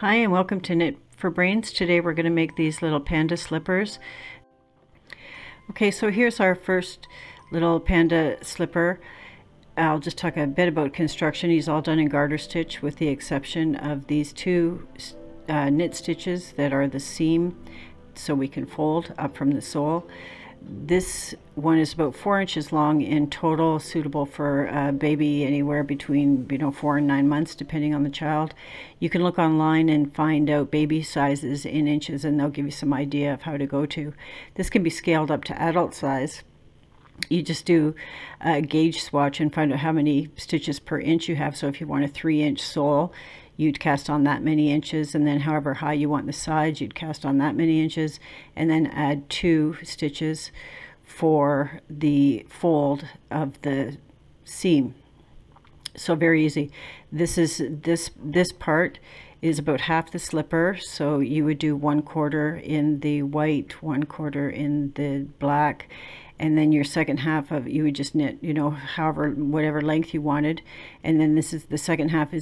Hi and welcome to Knit for Brains. Today we're going to make these little panda slippers. Okay, so here's our first little panda slipper. I'll just talk a bit about construction. He's all done in garter stitch with the exception of these two knit stitches that are the seam so we can fold up from the sole. This one is about 4 inches long in total, suitable for a baby anywhere between 4 and 9 months depending on the child. You can look online and find out baby sizes in inches and they'll give you some idea of how to go to. This can be scaled up to adult size. You just do a gauge swatch and find out how many stitches per inch you have. So if you want a 3-inch sole, you'd cast on that many inches, and then however high you want the sides, you'd cast on that many inches, and then add 2 stitches for the fold of the seam. So very easy. This part is about half the slipper, so you would do 1/4 in the white, 1/4 in the black, and then your second half of you would just knit, however, whatever length you wanted, and then this is the second half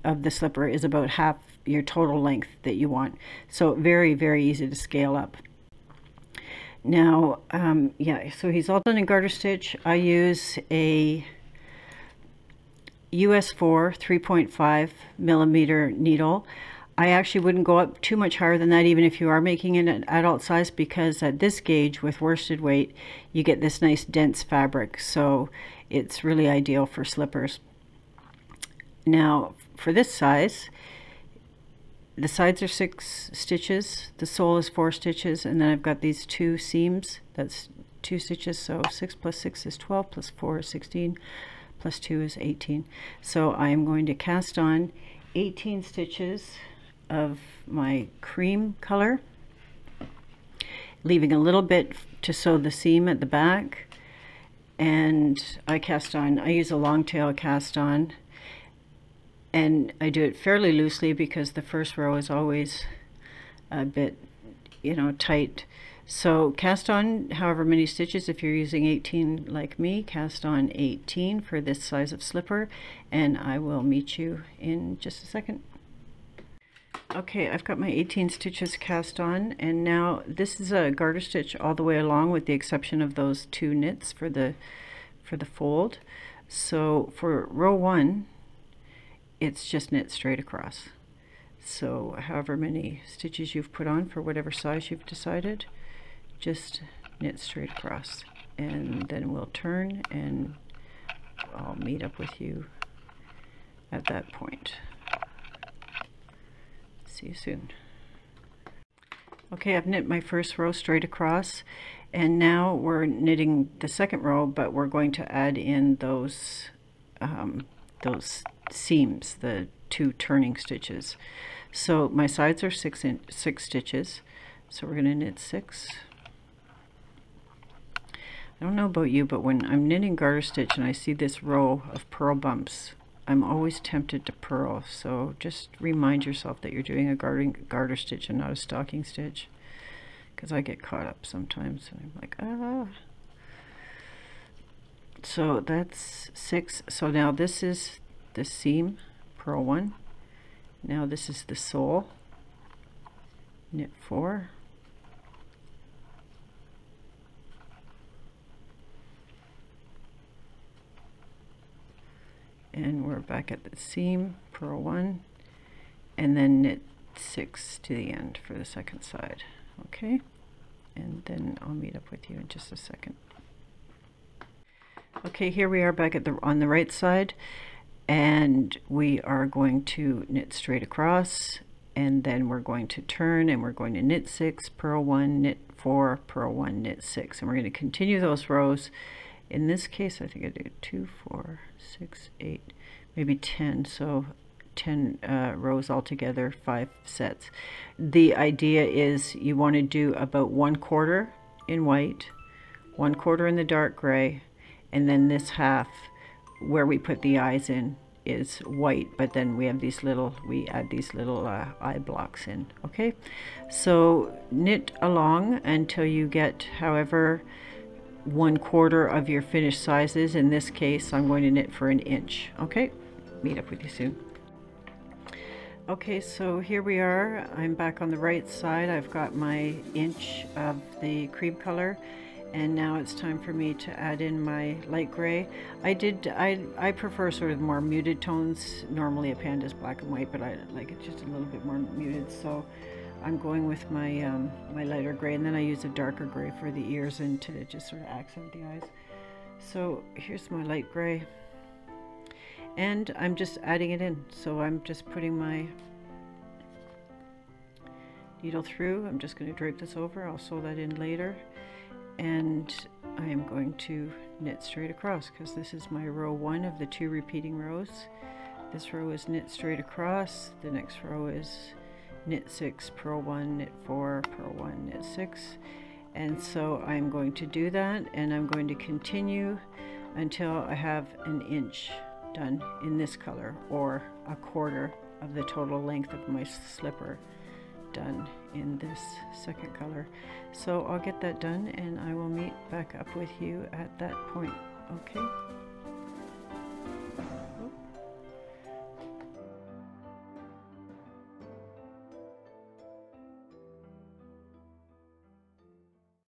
of the slipper is about half your total length that you want. So very, very easy to scale up. Now, yeah, so he's all done in garter stitch. I use a US 4 3.5 millimeter needle. I actually wouldn't go up too much higher than that, even if you are making it an adult size, because at this gauge with worsted weight, you get this nice dense fabric. So it's really ideal for slippers. Now, for this size, the sides are 6 stitches, the sole is 4 stitches, and then I've got these 2 seams. That's 2 stitches, so 6 plus 6 is 12, plus 4 is 16, plus 2 is 18. So I'm going to cast on 18 stitches of my cream color, leaving a little bit to sew the seam at the back. And I use a long tail cast on, and I do it fairly loosely because the first row is always a bit, tight. So cast on however many stitches. If you're using 18 like me, cast on 18 for this size of slipper, and I will meet you in just a second. Okay, I've got my 18 stitches cast on, and now this is a garter stitch all the way along with the exception of those 2 knits for the fold. So for row 1, it's just knit straight across. So however many stitches you've put on for whatever size you've decided, just knit straight across, and then we'll turn and I'll meet up with you at that point. See you soon. Okay, I've knit my first row straight across, and now we're knitting the second row, but we're going to add in those seams, the 2 turning stitches. So my sides are 6 stitches, so we're going to knit 6. I don't know about you, but when I'm knitting garter stitch and I see this row of purl bumps, I'm always tempted to purl. So just remind yourself that you're doing a garter stitch and not a stocking stitch, because I get caught up sometimes and I'm like, ah. So that's 6. So now this is the seam, purl 1. Now this is the sole, knit 4. And we're back at the seam, purl 1, and then knit 6 to the end for the second side. Okay, and then I'll meet up with you in just a second. Okay, here we are back on the right side, and we are going to knit straight across, and then we're going to turn and we're going to knit 6, purl 1, knit 4, purl 1, knit 6, and we're going to continue those rows. In this case, I think I do 2, 4, 6, 8, maybe 10, so 10 rows altogether, 5 sets. The idea is you want to do about 1/4 in white, 1/4 in the dark gray, and then this half where we put the eyes in is white, but then we add these little eye blocks in. Okay, so knit along until you get however 1/4 of your finished sizes. In this case, I'm going to knit for 1 inch. Okay, meet up with you soon. Okay, so here we are. I'm back on the right side. I've got my inch of the cream color, and now it's time for me to add in my light gray. I prefer sort of more muted tones. Normally a Panda is black and white, but I like it just a little bit more muted, so I'm going with my my lighter gray, and then I use a darker gray for the ears and to just sort of accent the eyes. So here's my light gray, and I'm just adding it in. So I'm just putting my needle through. I'm just going to drape this over. I'll sew that in later, and I am going to knit straight across because this is my row 1 of the 2 repeating rows. This row is knit straight across. The next row is knit 6, purl 1, knit 4, purl 1, knit 6. And so I'm going to do that, and I'm going to continue until I have an inch done in this color, or a quarter of the total length of my slipper done in this second color. So I'll get that done and I will meet back up with you at that point. Okay.